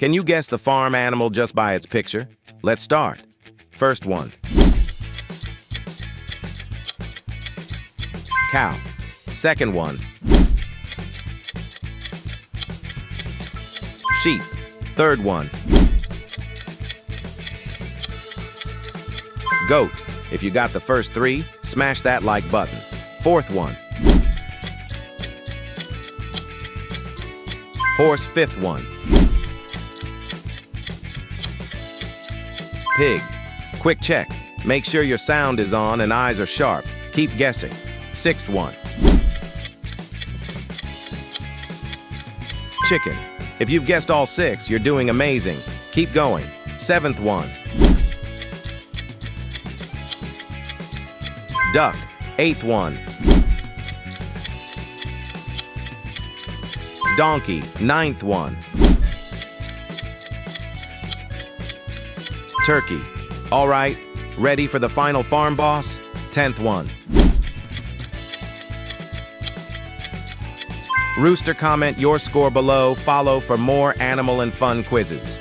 Can you guess the farm animal just by its picture? Let's start. First one. Cow. Second one. Sheep. Third one. Goat. If you got the first three, smash that like button. Fourth one. Horse. Fifth one. Pig. Quick check. Make sure your sound is on and eyes are sharp. Keep guessing. Sixth one. Chicken. If you've guessed all six, you're doing amazing. Keep going. Seventh one. Duck. Eighth one. Donkey. Ninth one. Turkey. All right, ready for the final farm boss? 10th one. Rooster, comment your score below. Follow for more animal and fun quizzes.